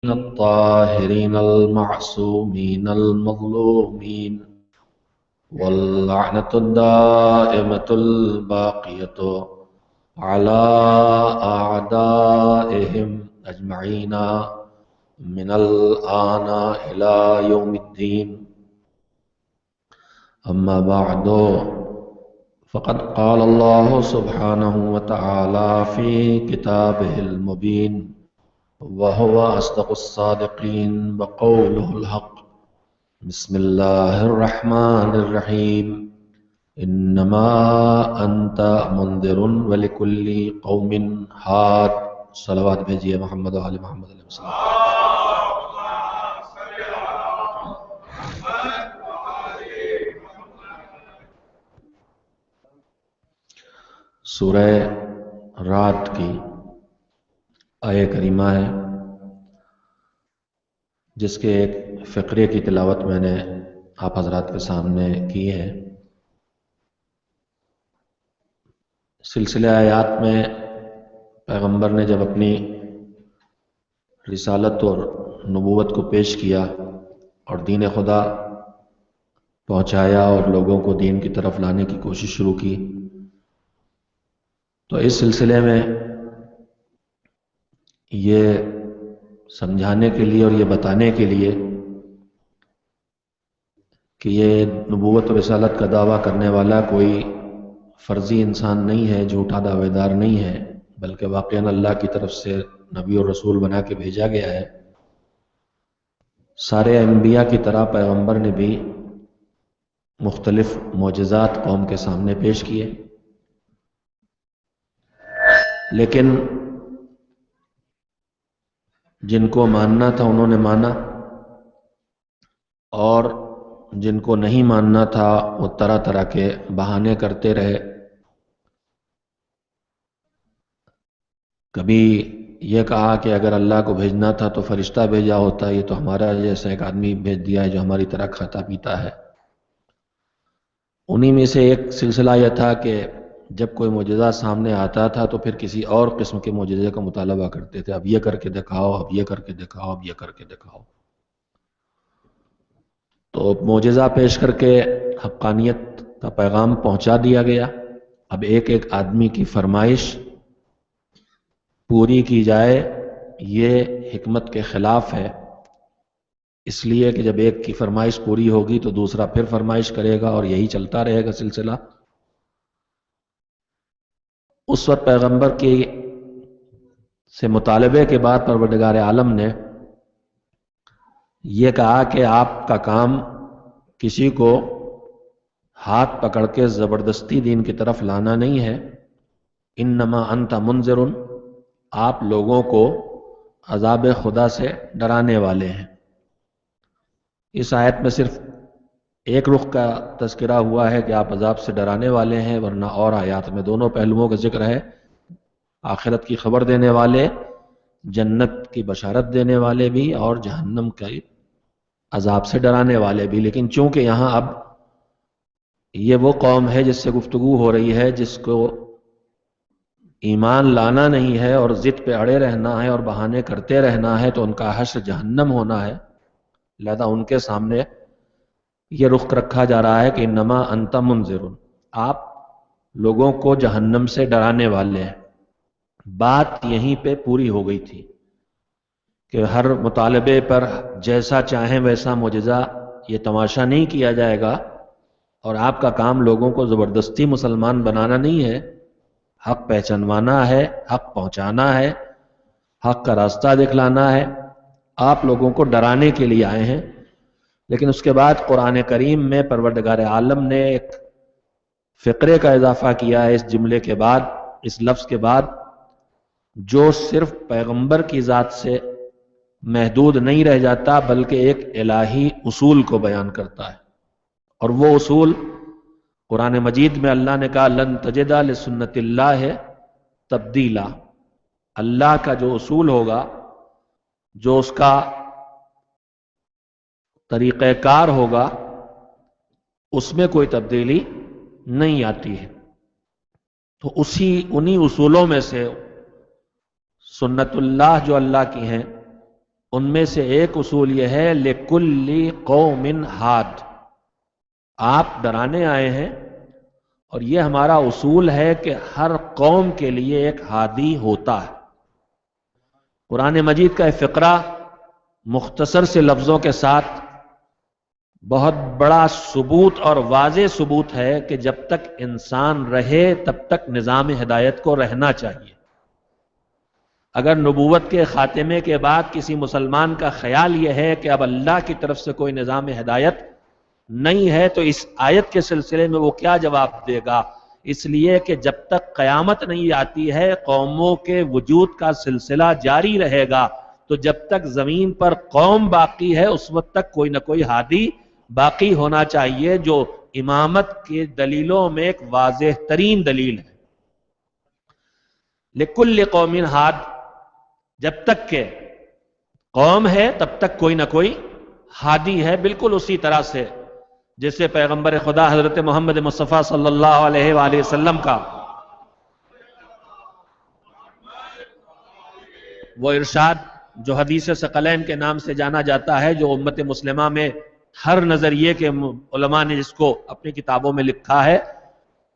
الطاهرين المعصومين المظلومين واللعنة الدائمة الباقية على أعدائهم أجمعين من الآن إلى يوم الدين. أما بعد، فقد قال الله سبحانه وتعالى في كتابه المبين وهو أصدق الصادقين وقوله الحق. بسم الله الرحمن الرحيم. إنما أنت منذر ولكل قوم هاد. صلوات بھیجیے محمد و آل محمد علیہ وسلم. سورہ رات کی آیہ کریمہ ہے جس کے ایک فقرے کی تلاوت میں نے آپ حضرات کے سامنے کی ہے. سلسلہ آیات میں پیغمبر نے جب اپنی رسالت اور نبوت کو پیش کیا اور دین خدا پہنچایا اور لوگوں کو دین کی طرف لانے کی کوشش شروع کی، تو اس سلسلے میں یہ سمجھانے کے لیے اور یہ بتانے کے لیے کہ یہ نبوت و رسالت کا دعویٰ کرنے والا کوئی فرضی انسان نہیں ہے، جھوٹا دعوے دار نہیں ہے، بلکہ واقعاً اللہ کی طرف سے نبی اور رسول بنا کے بھیجا گیا ہے. سارے انبیاء کی طرح پیغمبر نے بھی مختلف معجزات قوم کے سامنے پیش کیے، لیکن جن کو ماننا تھا انہوں نے مانا، اور جن کو نہیں ماننا تھا وہ طرح طرح کے بہانے کرتے رہے. کبھی یہ کہا کہ اگر اللہ کو بھیجنا تھا تو فرشتہ بھیجا ہوتا، یہ تو ہمارا جیسا ایک آدمی بھیج دیا ہے جو ہماری طرح کھاتا پیتا ہے. انہی میں سے ایک سلسلہ یہ تھا کہ جب کوئی معجزہ سامنے آتا تھا تو پھر کسی اور قسم کے معجزے کا مطالبہ کرتے تھے. اب یہ کر کے دکھاؤ، اب یہ کر کے دکھاؤ، اب یہ کر کے دکھاؤ. تو معجزہ پیش کر کے حقانیت کا پیغام پہنچا دیا گیا. اب ایک ایک آدمی کی فرمائش پوری کی جائے یہ حکمت کے خلاف ہے، اس لیے کہ جب ایک کی فرمائش پوری ہوگی تو دوسرا پھر فرمائش کرے گا اور یہی چلتا رہے گا سلسلہ. اس وقت پیغمبر کے سے مطالبے کے بعد پروردگار عالم نے یہ کہا کہ آپ کا کام کسی کو ہاتھ پکڑ کے زبردستی دین کی طرف لانا نہیں ہے. انما انت منذر، آپ لوگوں کو عذاب خدا سے ڈرانے والے ہیں. اس آیت میں صرف ایک رخ کا تذکرہ ہوا ہے کہ آپ عذاب سے ڈرانے والے ہیں، ورنہ اور آیات میں دونوں پہلوؤں کا ذکر ہے. آخرت کی خبر دینے والے، جنت کی بشارت دینے والے بھی، اور جہنم کے عذاب سے ڈرانے والے بھی. لیکن چونکہ یہاں اب یہ وہ قوم ہے جس سے گفتگو ہو رہی ہے جس کو ایمان لانا نہیں ہے اور ضد پہ اڑے رہنا ہے اور بہانے کرتے رہنا ہے، تو ان کا حشر جہنم ہونا ہے. لہذا ان کے سامنے یہ رخ رکھا جا رہا ہے کہ انما انت منذر، آپ لوگوں کو جہنم سے ڈرانے والے ہیں. بات یہیں پہ پوری ہو گئی تھی کہ ہر مطالبے پر جیسا چاہیں ویسا معجزہ یہ تماشا نہیں کیا جائے گا، اور آپ کا کام لوگوں کو زبردستی مسلمان بنانا نہیں ہے، حق پہچانوانا ہے، حق پہنچانا ہے، حق کا راستہ دکھلانا ہے. آپ لوگوں کو ڈرانے کے لیے آئے ہیں. لیکن اس کے بعد قرآن کریم میں پروردگار عالم نے ایک فقرے کا اضافہ کیا ہے اس جملے کے بعد، اس لفظ کے بعد، جو صرف پیغمبر کی ذات سے محدود نہیں رہ جاتا بلکہ ایک الہی اصول کو بیان کرتا ہے. اور وہ اصول قرآن مجید میں اللہ نے کہا لن تجد لسنت اللہ تبدیلا. اللہ کا جو اصول ہوگا، جو اس کا طریقہ کار ہوگا، اس میں کوئی تبدیلی نہیں آتی ہے. تو انہی اصولوں میں سے سنت اللہ جو اللہ کی ہیں ان میں سے ایک اصول یہ ہے لِكُلِّ قَوْمٍ ہاد، آپ ڈرانے آئے ہیں اور یہ ہمارا اصول ہے کہ ہر قوم کے لیے ایک ہادی ہوتا ہے۔ قرآن مجید کا ایک فقرہ مختصر سے لفظوں کے ساتھ بہت بڑا ثبوت اور واضح ثبوت ہے کہ جب تک انسان رہے تب تک نظام ہدایت کو رہنا چاہیے۔ اگر نبوت کے خاتمے کے بعد کسی مسلمان کا خیال یہ ہے کہ اب اللہ کی طرف سے کوئی نظام ہدایت نہیں ہے تو اس آیت کے سلسلے میں وہ کیا جواب دے گا؟ اس لیے کہ جب تک قیامت نہیں آتی ہے قوموں کے وجود کا سلسلہ جاری رہے گا، تو جب تک زمین پر قوم باقی ہے اس وقت تک کوئی نہ کوئی ہادی باقی ہونا چاہیے، جو امامت کے دلیلوں میں ایک واضح ترین دلیل ہے۔ لِكُلِّ قَوْمٍ ہاد، جب تک کہ قوم ہے تب تک کوئی نہ کوئی ہادی ہے۔ بالکل اسی طرح سے جیسے پیغمبر خدا حضرت محمد مصطفیٰ صلی اللہ علیہ وآلہ وسلم کا وہ ارشاد جو حدیث ثقلین کے نام سے جانا جاتا ہے، جو امت مسلمہ میں ہر نظریے کے علماء نے جس کو اپنی کتابوں میں لکھا ہے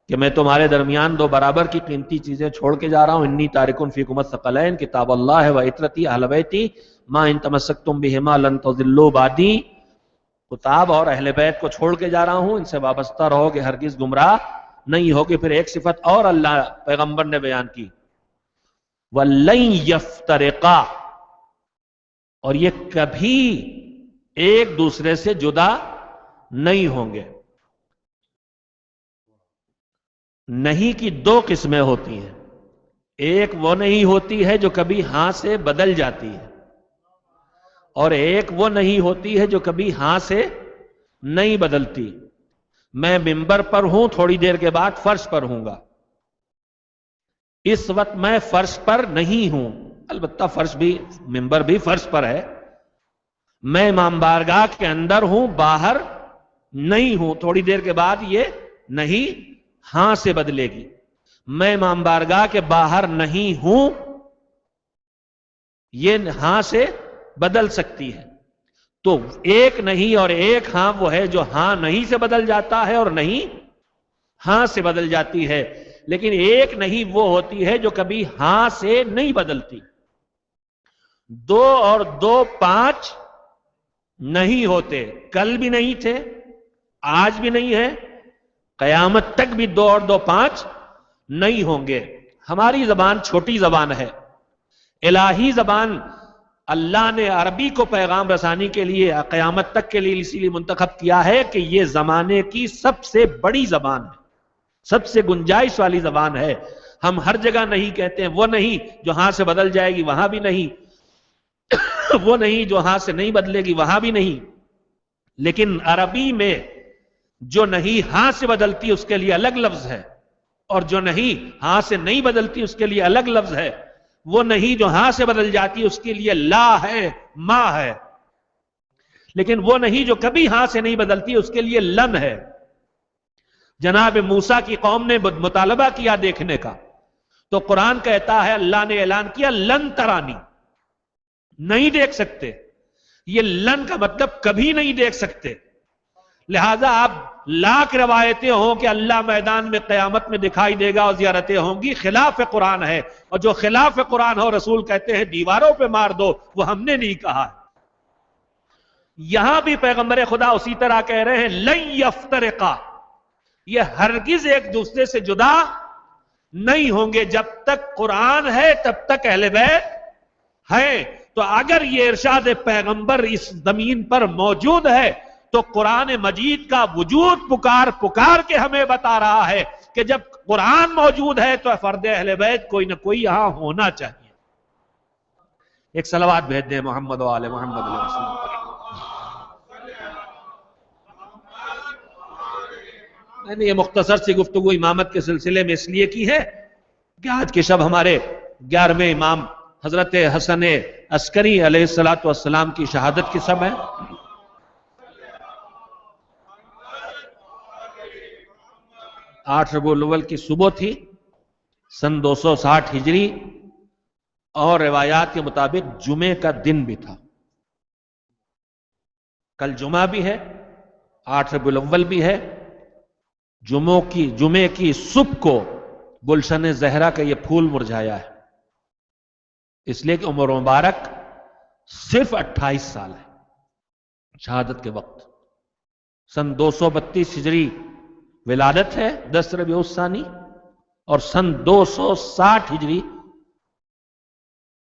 کہ میں تمہارے درمیان دو برابر کی قیمتی چیزیں چھوڑ کے جا رہا ہوں، انی تارکن فیکم الثقلین کتاب اللہ و عترتی اہل بیتی ما ان تمسکتم بہما لن تضلوا بعدی، کتاب اور اہل بیت کو چھوڑ کے جا رہا ہوں، ان سے وابستہ رہو کہ ہرگز گمراہ نہیں ہوگے۔ پھر ایک صفت اور اللہ پیغمبر نے بیان کی، وَلَن يَفْتَرِقَا، اور یہ کبھی ایک دوسرے سے جدا نہیں ہوں گے۔ نہیں کی دو قسمیں ہوتی ہیں، ایک وہ نہیں ہوتی ہے جو کبھی ہاں سے بدل جاتی ہے، اور ایک وہ نہیں ہوتی ہے جو کبھی ہاں سے نہیں بدلتی۔ میں ممبر پر ہوں، تھوڑی دیر کے بعد فرش پر ہوں گا، اس وقت میں فرش پر نہیں ہوں، البتہ فرش بھی ممبر بھی فرش پر ہے۔ میں امام بارگاہ کے اندر ہوں، باہر نہیں ہوں، تھوڑی دیر کے بعد یہ نہیں ہاں سے بدلے گی۔ میں امام بارگاہ کے باہر نہیں ہوں، یہ ہاں سے بدل سکتی ہے۔ تو ایک نہیں اور ایک ہاں وہ ہے جو ہاں نہیں سے بدل جاتا ہے اور نہیں ہاں سے بدل جاتی ہے، لیکن ایک نہیں وہ ہوتی ہے جو کبھی ہاں سے نہیں بدلتی۔ دو اور دو پانچ نہیں ہوتے، کل بھی نہیں تھے، آج بھی نہیں ہے، قیامت تک بھی دو اور دو پانچ نہیں ہوں گے۔ ہماری زبان چھوٹی زبان ہے، الہی زبان اللہ نے عربی کو پیغام رسانی کے لیے قیامت تک کے لیے اسی لیے منتخب کیا ہے کہ یہ زمانے کی سب سے بڑی زبان ہے، سب سے گنجائش والی زبان ہے۔ ہم ہر جگہ نہیں کہتے ہیں، وہ نہیں جو ہاں سے بدل جائے گی وہاں بھی نہیں، وہ نہیں جو ہاں سے نہیں بدلے گی وہاں بھی نہیں، لیکن عربی میں جو نہیں ہاں سے بدلتی اس کے لیے الگ لفظ ہے، اور جو نہیں ہاں سے نہیں بدلتی اس کے لیے الگ لفظ ہے۔ وہ نہیں جو ہاں سے بدل جاتی اس کے لیے لا ہے، ما ہے، لیکن وہ نہیں جو کبھی ہاں سے نہیں بدلتی اس کے لیے لن ہے۔ جناب موسیٰ کی قوم نے مطالبہ کیا دیکھنے کا، تو قرآن کہتا ہے، اللہ نے اعلان کیا لن ترانی، نہیں دیکھ سکتے۔ یہ لن کا مطلب کبھی نہیں دیکھ سکتے، لہذا آپ لاکھ روایتیں ہوں کہ اللہ میدان میں قیامت میں دکھائی دے گا اور زیارتیں ہوں گی، خلاف قرآن ہے، اور جو خلاف قرآن ہو رسول کہتے ہیں دیواروں پہ مار دو، وہ ہم نے نہیں کہا ہے۔ یہاں بھی پیغمبر خدا اسی طرح کہہ رہے ہیں لن یفترقا، یہ ہرگز ایک دوسرے سے جدا نہیں ہوں گے، جب تک قرآن ہے تب تک اہل بیت ہے۔ تو اگر یہ ارشاد پیغمبر اس زمین پر موجود ہے تو قرآن مجید کا وجود پکار پکار کے ہمیں بتا رہا ہے کہ جب قرآن موجود ہے تو فرد اہل بیت کوئی نہ کوئی یہاں ہونا چاہیے۔ ایک صلوات بھیج دیں محمد و آل محمد علیہ وسلم۔ میں نے یہ مختصر سی گفتگو امامت کے سلسلے میں اس لیے کی ہے کہ آج کے شب ہمارے 11ویں امام حضرت حسن عسکری علیہ السلام کی شہادت کی شب ہے۔ 8 ربیع الاول کی صبح تھی، سن 260 ہجری، اور روایات کے مطابق جمعے کا دن بھی تھا۔ کل جمعہ بھی ہے، 8 ربیع الاول بھی ہے. جمعے کی صبح کو گلشن زہرا کا یہ پھول مرجھایا ہے، اس لیے کہ عمر مبارک صرف 28 سال ہے شہادت کے وقت. سن 232 ہجری ولادت ہے 10 ربیع الثانی، اور سن 260 ہجری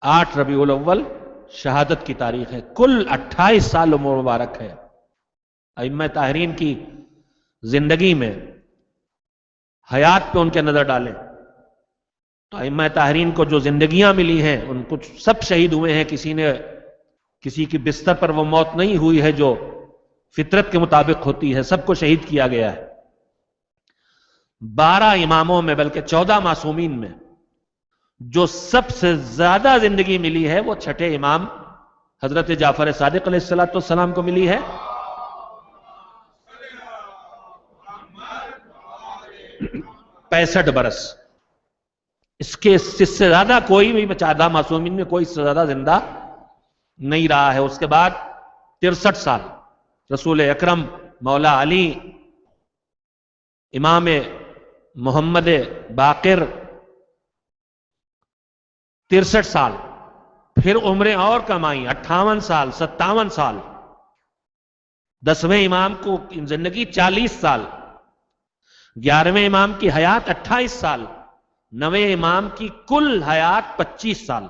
8 ربیع الاول شہادت کی تاریخ ہے. کل 28 سال عمر مبارک ہے. ائمہ طاہرین کی زندگی میں حیات پہ ان کے نظر ڈالیں تو ائمہ طاہرین کو جو زندگیاں ملی ہیں ان کچھ سب شہید ہوئے ہیں. کسی کی بستر پر وہ موت نہیں ہوئی ہے جو فطرت کے مطابق ہوتی ہے، سب کو شہید کیا گیا ہے. 12 اماموں میں بلکہ 14 معصومین میں جو سب سے زیادہ زندگی ملی ہے وہ چھٹے امام حضرت جعفر صادق علیہ السلام کو ملی ہے. 65 برس. اس سے زیادہ کوئی بھی 14 معصومین میں کوئی سے زیادہ زندہ نہیں رہا ہے. اس کے بعد 63 سال رسول اکرم مولا علی امام محمد باقر 63 سال. پھر عمریں اور کمائیں 58 سال 57 سال. 10ویں امام کو زندگی 40 سال. 11ویں امام کی حیات 28 سال. 9ویں امام کی کل حیات 25 سال.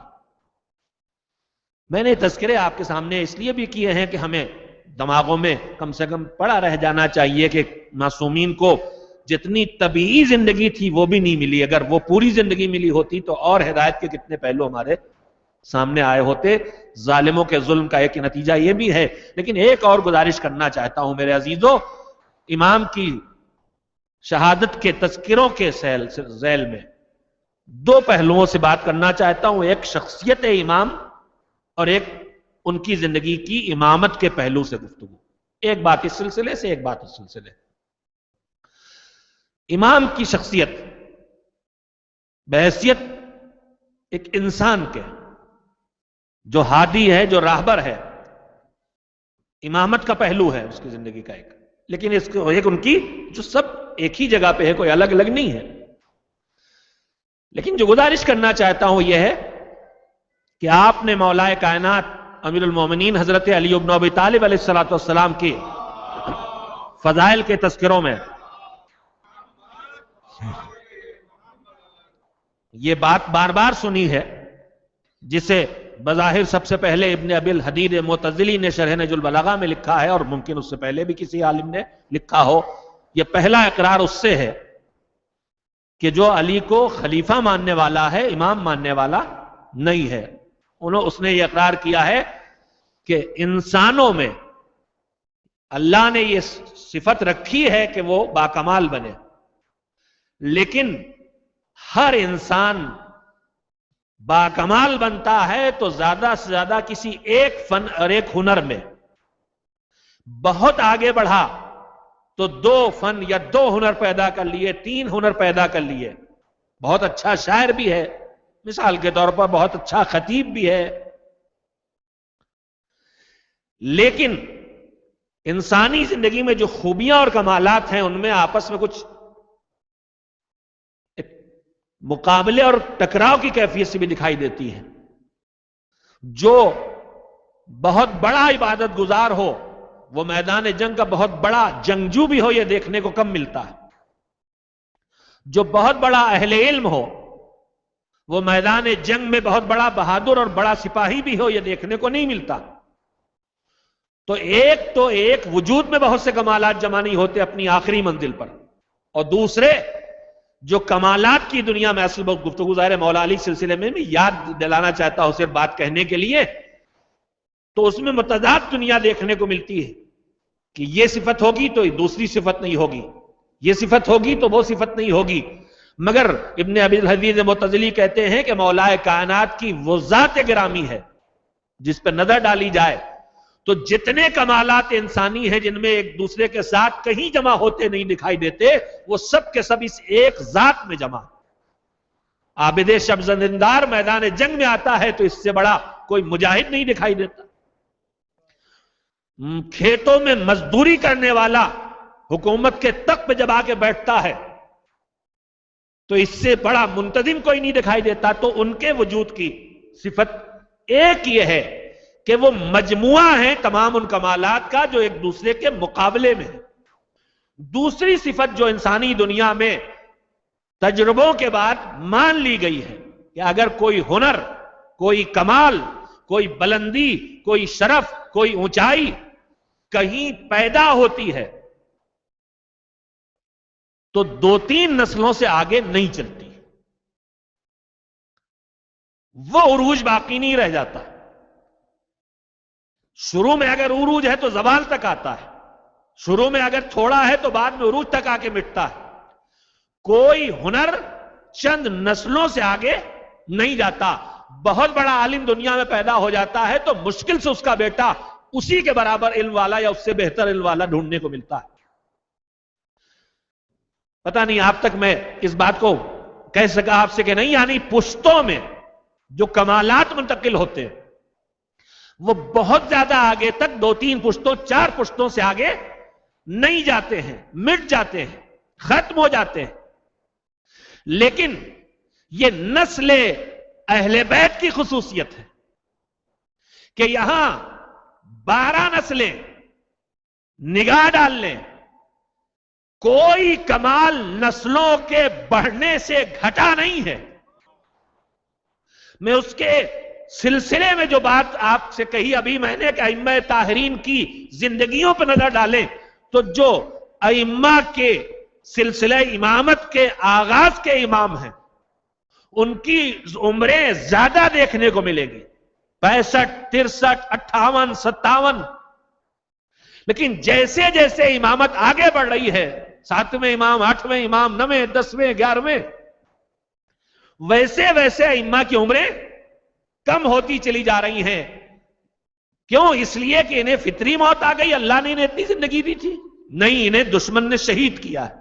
میں نے تذکرے آپ کے سامنے اس لیے بھی کیے ہیں کہ ہمیں دماغوں میں کم سے کم پڑا رہ جانا چاہیے کہ معصومین کو جتنی طبیعی زندگی تھی وہ بھی نہیں ملی. اگر وہ پوری زندگی ملی ہوتی تو اور ہدایت کے کتنے پہلو ہمارے سامنے آئے ہوتے. ظالموں کے ظلم کا ایک نتیجہ یہ بھی ہے. لیکن ایک اور گزارش کرنا چاہتا ہوں میرے عزیزوں، امام کی شہادت کے تذکروں کے ذیل میں 2 پہلوؤں سے بات کرنا چاہتا ہوں. ایک شخصیت امام اور ایک ان کی زندگی کی امامت کے پہلو سے گفتگو. ایک بات اس سلسلے سے، ایک بات اس سلسلے. امام کی شخصیت بحیثیت ایک انسان کے جو ہادی ہے، جو راہبر ہے، امامت کا پہلو ہے اس کی زندگی کا ایک. لیکن اس کو ایک ان کی جو سب ایک ہی جگہ پہ ہے، کوئی الگ الگ نہیں ہے. لیکن جو گزارش کرنا چاہتا ہوں یہ ہے کہ آپ نے مولا کائنات امیر المومنین حضرت علی بن ابی طالب علیہ السلام کی فضائل کے تذکروں میں یہ بات بار بار سنی ہے، جسے بظاہر سب سے پہلے ابن ابی الحدید معتزلی نے شرح نہج البلاغہ میں لکھا ہے، اور ممکن اس سے پہلے بھی کسی عالم نے لکھا ہو. یہ پہلا اقرار اس سے ہے کہ جو علی کو خلیفہ ماننے والا ہے، امام ماننے والا نہیں ہے. اس نے یہ اقرار کیا ہے کہ انسانوں میں اللہ نے یہ صفت رکھی ہے کہ وہ باکمال بنے، لیکن ہر انسان باکمال بنتا ہے تو زیادہ سے زیادہ کسی ایک فن اور ایک ہنر میں. بہت آگے بڑھا تو 2 فن یا 2 ہنر پیدا کر لیے، 3 ہنر پیدا کر لیے. بہت اچھا شاعر بھی ہے، مثال کے طور پر بہت اچھا خطیب بھی ہے. لیکن انسانی زندگی میں جو خوبیاں اور کمالات ہیں ان میں آپس میں کچھ مقابلے اور ٹکراؤ کی کیفیت سے بھی دکھائی دیتی ہے. جو بہت بڑا عبادت گزار ہو وہ میدان جنگ کا بہت بڑا جنگجو بھی ہو، یہ دیکھنے کو کم ملتا ہے. جو بہت بڑا اہل علم ہو وہ میدان جنگ میں بہت بڑا بہادر اور بڑا سپاہی بھی ہو، یہ دیکھنے کو نہیں ملتا. تو ایک وجود میں بہت سے کمالات جمع نہیں ہوتے اپنی آخری منزل پر، اور دوسرے جو کمالات کی دنیا میں اصل گفتگو ظاہر مولا علی سلسلے میں یاد دلانا چاہتا ہوں صرف بات کہنے کے لیے، تو اس میں متضاد دنیا دیکھنے کو ملتی ہے کہ یہ صفت ہوگی تو دوسری صفت نہیں ہوگی، یہ صفت ہوگی تو وہ صفت نہیں ہوگی. مگر ابن ابی الحدید معتزلی کہتے ہیں کہ مولا کائنات کی وہ ذات گرامی ہے جس پہ نظر ڈالی جائے تو جتنے کمالات انسانی ہیں جن میں ایک دوسرے کے ساتھ کہیں جمع ہوتے نہیں دکھائی دیتے، وہ سب کے سب اس ایک ذات میں جمع. عابد شب زمیندار میدان جنگ میں آتا ہے تو اس سے بڑا کوئی مجاہد نہیں دکھائی دیتا. کھیتوں میں مزدوری کرنے والا حکومت کے تخت پہ جب آ کے بیٹھتا ہے تو اس سے بڑا منتظم کوئی نہیں دکھائی دیتا. تو ان کے وجود کی صفت ایک یہ ہے کہ وہ مجموعہ ہیں تمام ان کمالات کا جو ایک دوسرے کے مقابلے میں ہے. دوسری صفت جو انسانی دنیا میں تجربوں کے بعد مان لی گئی ہے کہ اگر کوئی ہنر، کوئی کمال، کوئی بلندی، کوئی شرف، کوئی اونچائی کہیں پیدا ہوتی ہے تو 2-3 نسلوں سے آگے نہیں چلتی، وہ عروج باقی نہیں رہ جاتا. شروع میں اگر عروج ہے تو زوال تک آتا ہے، شروع میں اگر تھوڑا ہے تو بعد میں عروج تک آ کے مٹتا ہے. کوئی ہنر چند نسلوں سے آگے نہیں جاتا. بہت بڑا عالم دنیا میں پیدا ہو جاتا ہے تو مشکل سے اس کا بیٹا اسی کے برابر علم والا یا اس سے بہتر علم والا ڈھونڈنے کو ملتا ہے. پتہ نہیں آپ تک میں اس بات کو کہہ سکا آپ سے کہ نہیں، یعنی پشتوں میں جو کمالات منتقل ہوتے ہیں وہ بہت زیادہ آگے تک 2-3 پشتوں 4 پشتوں سے آگے نہیں جاتے ہیں، مٹ جاتے ہیں، ختم ہو جاتے ہیں. لیکن یہ نسل اہل بیت کی خصوصیت ہے کہ یہاں 12 نسلیں نگاہ ڈال لیں، کوئی کمال نسلوں کے بڑھنے سے گھٹا نہیں ہے. میں اس کے سلسلے میں جو بات آپ سے کہی ابھی میں نے کہ ائمہ طاہرین کی زندگیوں پر نظر ڈالیں تو جو ائمہ کے سلسلہ امامت کے آغاز کے امام ہیں ان کی عمریں زیادہ دیکھنے کو ملے گی، 65، 63، 58، 57. لیکن جیسے جیسے امامت آگے بڑھ رہی ہے، 7ویں امام، 8ویں امام، 9ویں، 10ویں، 11ویں، ویسے ویسے ائمہ کی عمریں کم ہوتی چلی جا رہی ہیں. کیوں؟ اس لیے کہ انہیں فطری موت آ گئی، اللہ نے انہیں اتنی زندگی دی تھی؟ نہیں، انہیں دشمن نے شہید کیا ہے.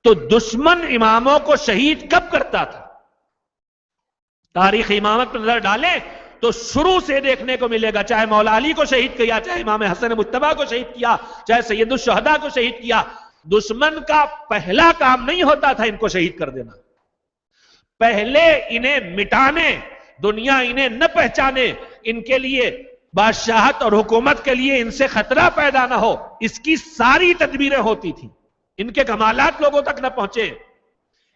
تو دشمن اماموں کو شہید کب کرتا تھا؟ تاریخ امامت پر نظر ڈالیں تو شروع سے دیکھنے کو ملے گا، چاہے مولا علی کو شہید کیا، چاہے امام حسن مجتبیٰ کو شہید کیا، چاہے سید الشہداء کو شہید کیا، دشمن کا پہلا کام نہیں ہوتا تھا ان کو شہید کر دینا. پہلے انہیں مٹانے، دنیا انہیں نہ پہچانے، ان کے لیے بادشاہت اور حکومت کے لیے ان سے خطرہ پیدا نہ ہو، اس کی ساری تدبیریں ہوتی تھیں. ان کے کمالات لوگوں تک نہ پہنچے،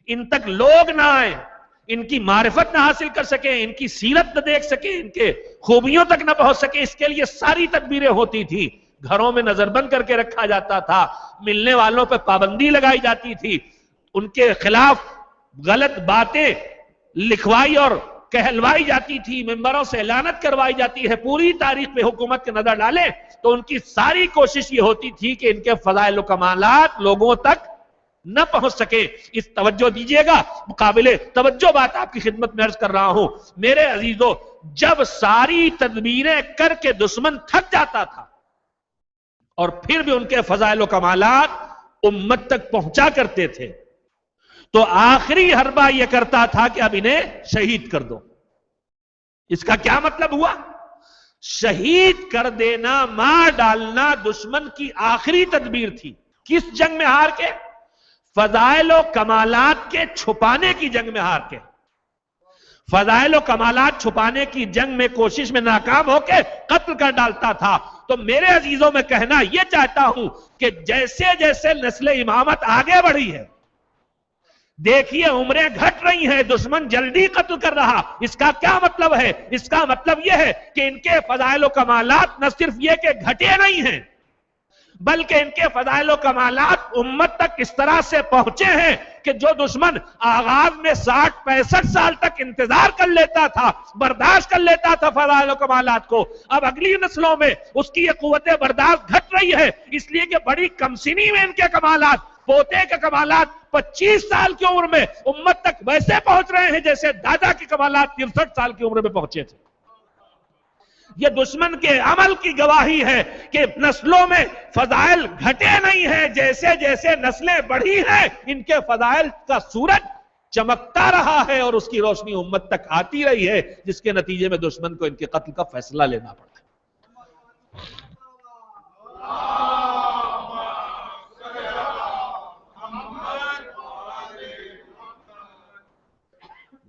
ان تک لوگ نہ آئیں، ان کی معرفت نہ حاصل کر سکیں، ان کی سیرت نہ دیکھ سکیں، ان کے خوبیوں تک نہ پہنچ سکیں، اس کے لیے ساری تدبیریں ہوتی تھی. گھروں میں نظر بند کر کے رکھا جاتا تھا، ملنے والوں پہ پابندی لگائی جاتی تھی، ان کے خلاف غلط باتیں لکھوائی اور کہلوائی جاتی تھی، ممبروں سے اعلانت کروائی جاتی ہے. پوری تاریخ پہ حکومت کے نظر ڈالیں تو ان کی ساری کوشش یہ ہوتی تھی کہ ان کے فضائل و کمالات لوگوں تک نہ پہنچ سکے. اس توجہ دیجئے گا، مقابلے توجہ بات آپ کی خدمت میں عرض کر رہا ہوں میرے عزیزو، جب ساری تدبیریں کر کے دشمن تھک جاتا تھا اور پھر بھی ان کے فضائل و کمالات امت تک پہنچا کرتے تھے تو آخری حربہ یہ کرتا تھا کہ اب انہیں شہید کر دو. اس کا کیا مطلب ہوا؟ شہید کر دینا، مار ڈالنا دشمن کی آخری تدبیر تھی. کس جنگ میں ہار کے؟ فضائل و کمالات کے چھپانے کی جنگ میں ہار کے. فضائل و کمالات چھپانے کی جنگ میں کوشش میں ناکام ہو کے قتل کر ڈالتا تھا. تو میرے عزیزوں میں کہنا یہ چاہتا ہوں کہ جیسے جیسے نسل امامت آگے بڑھی ہے، دیکھیے عمریں گھٹ رہی ہیں، دشمن جلدی قتل کر رہا. اس کا کیا مطلب ہے؟ اس کا مطلب یہ ہے کہ ان کے فضائل و کمالات نہ صرف یہ کہ گھٹے نہیں ہیں بلکہ ان کے فضائل و کمالات امت تک اس طرح سے پہنچے ہیں کہ جو دشمن آغاز میں 60-65 سال تک انتظار کر لیتا تھا، برداشت کر لیتا تھا فضائل و کمالات کو، اب اگلی نسلوں میں اس کی یہ قوت برداشت گھٹ رہی ہے. اس لیے کہ بڑی کم سنی میں ان کے کمالات، پوتے کے کمالات 25 سال کی عمر میں امت تک ویسے پہنچ رہے ہیں جیسے دادا کے کمالات 63 سال کی عمر میں پہنچے تھے. یہ دشمن کے عمل کی گواہی ہے کہ نسلوں میں فضائل گھٹے نہیں ہیں، جیسے جیسے نسلیں بڑھی ہیں ان کے فضائل کا سورج چمکتا رہا ہے اور اس کی روشنی امت تک آتی رہی ہے، جس کے نتیجے میں دشمن کو ان کے قتل کا فیصلہ لینا پڑا ہے.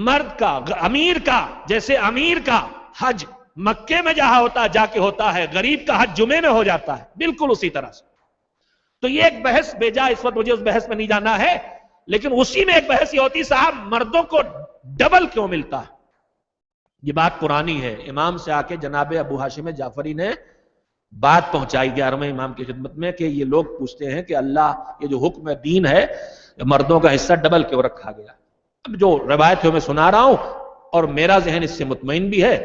مرد کا، امیر کا، جیسے امیر کا حج مکے میں جہاں ہوتا جا کے ہوتا ہے، غریب کا حج جمعے میں ہو جاتا ہے، بالکل اسی طرح سے. تو یہ ایک بحث بیجا، اس وقت مجھے اس بحث میں نہیں جانا ہے، لیکن اسی میں ایک بحث یہ ہوتی صاحب مردوں کو ڈبل کیوں ملتا ہے. یہ بات پرانی ہے، امام سے آ کے جناب ابو ہاشم جعفری نے بات پہنچائی 11ویں امام کی خدمت میں کہ یہ لوگ پوچھتے ہیں کہ اللہ یہ جو حکم دین ہے مردوں کا حصہ ڈبل کیوں رکھا گیا. اب جو روایت ہے میں سنا رہا ہوں اور میرا ذہن اس سے مطمئن بھی ہے،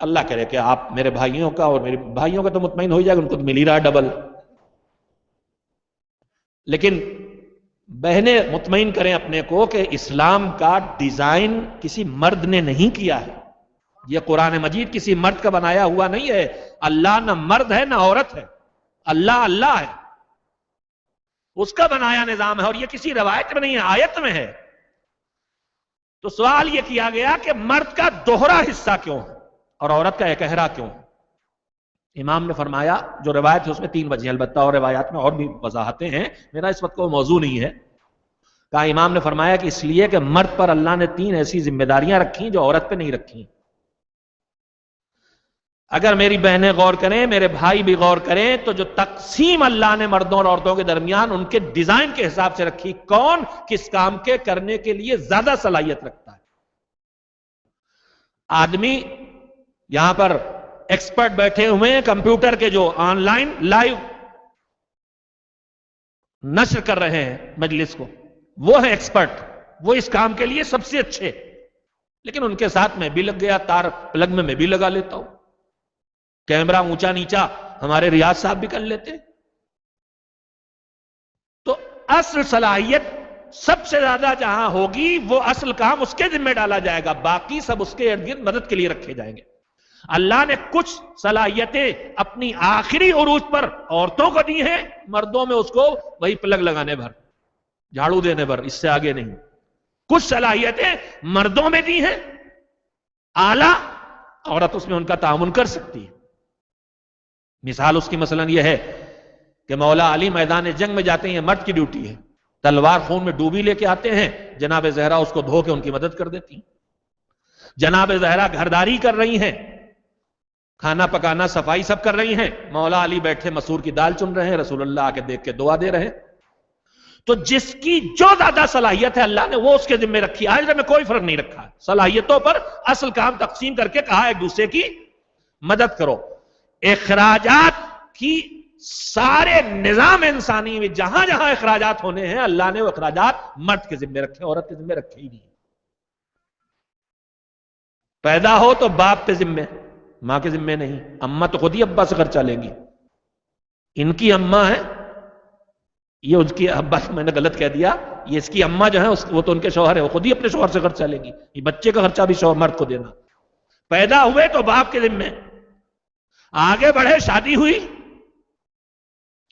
اللہ کرے کہ آپ میرے بھائیوں کا اور میرے بھائیوں کا تو مطمئن ہو جائے گا، ان کو تو مل ہی رہا ڈبل، لیکن بہنیں مطمئن کریں اپنے کو کہ اسلام کا ڈیزائن کسی مرد نے نہیں کیا ہے. یہ قرآن مجید کسی مرد کا بنایا ہوا نہیں ہے. اللہ نہ مرد ہے نہ عورت ہے، اللہ اللہ ہے، اس کا بنایا نظام ہے، اور یہ کسی روایت میں نہیں ہے، آیت میں ہے. تو سوال یہ کیا گیا کہ مرد کا دوہرا حصہ کیوں اور عورت کا اکہرا کیوں؟ امام نے فرمایا جو روایت ہے اس میں 3 وجہیں، البتہ اور روایات میں اور بھی وضاحتیں ہیں، میرا اس وقت کوئی موضوع نہیں ہے. کہا امام نے فرمایا کہ اس لیے کہ مرد پر اللہ نے 3 ایسی ذمہ داریاں رکھی جو عورت پہ نہیں رکھی. اگر میری بہنیں غور کریں، میرے بھائی بھی غور کریں، تو جو تقسیم اللہ نے مردوں اور عورتوں کے درمیان ان کے ڈیزائن کے حساب سے رکھی، کون کس کام کے کرنے کے لیے زیادہ صلاحیت رکھتا ہے. آدمی یہاں پر ایکسپرٹ بیٹھے ہوئے ہیں کمپیوٹر کے جو آن لائن لائیو نشر کر رہے ہیں مجلس کو، وہ ہے ایکسپرٹ، وہ اس کام کے لیے سب سے اچھے. لیکن ان کے ساتھ میں بھی لگ گیا، تار پلگ میں بھی لگا لیتا ہوں، کیمرہ اونچا نیچا ہمارے ریاض صاحب بھی کر لیتے. تو اصل صلاحیت سب سے زیادہ جہاں ہوگی وہ اصل کام اس کے ذمہ ڈالا جائے گا، باقی سب اس کے ارد گرد مدد کے لیے رکھے جائیں گے. اللہ نے کچھ صلاحیتیں اپنی آخری عروج پر عورتوں کو دی ہیں، مردوں میں اس کو وہی پلگ لگانے بھر، جھاڑو دینے بھر، اس سے آگے نہیں. کچھ صلاحیتیں مردوں میں دی ہیں اعلیٰ، عورت اس میں ان کا تعاون کر سکتی ہے. مثال اس کی مثلا یہ ہے کہ مولا علی میدان جنگ میں جاتے ہیں، مرد کی ڈیوٹی ہے، تلوار خون میں ڈوبی لے کے آتے ہیں، جناب زہرا اس کو دھو کے ان کی مدد کر دیتی ہیں. جناب زہرا گھرداری کر رہی ہیں، کھانا پکانا صفائی سب کر رہی ہیں، مولا علی بیٹھے مسور کی دال چن رہے ہیں، رسول اللہ آ کے دیکھ کے دعا دے رہے ہیں. تو جس کی جو زیادہ صلاحیت ہے اللہ نے وہ اس کے ذمہ رکھی. آج میں کوئی فرق نہیں رکھا، صلاحیتوں پر اصل کام تقسیم کر کے کہا ایک دوسرے کی مدد کرو. اخراجات کی سارے نظام انسانی میں جہاں جہاں اخراجات ہونے ہیں اللہ نے وہ اخراجات مرد کے ذمہ رکھے، عورت کے ذمہ رکھے ہی نہیں. پیدا ہو تو باپ پہ ذمہ، ماں کے ذمہ نہیں. اماں تو خود ہی ابا سے خرچہ لیں گی، ان کی اماں ہے، یہ اس کی ابا میں نے غلط کہہ دیا، یہ اس کی اماں جو ہے وہ تو ان کے شوہر ہے، وہ خود ہی اپنے شوہر سے خرچہ لیں گی. یہ بچے کا خرچہ بھی شوہر مرد کو دینا. پیدا ہوئے تو باپ کے ذمہ، آگے بڑھے شادی ہوئی،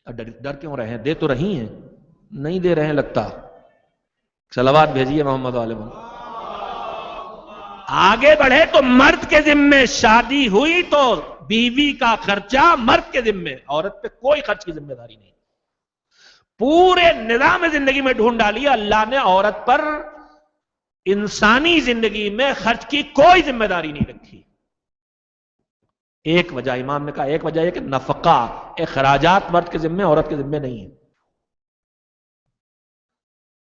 ڈر کیوں رہے ہیں؟ دے تو رہی ہیں، نہیں دے رہے ہیں لگتا. صلوات بھیجیے محمد علیہ وسلم. آگے بڑھے تو مرد کے ذمہ، شادی ہوئی تو بیوی کا خرچہ مرد کے ذمہ، عورت پہ کوئی خرچ کی ذمہ داری نہیں. پورے نظام زندگی میں ڈھونڈ ڈالی اللہ نے، عورت پر انسانی زندگی میں خرچ کی کوئی ذمہ داری نہیں رکھی. ایک وجہ امام نے کہا، ایک وجہ یہ کہ نفقہ، اخراجات مرد کے ذمہ عورت کے ذمہ نہیں ہے.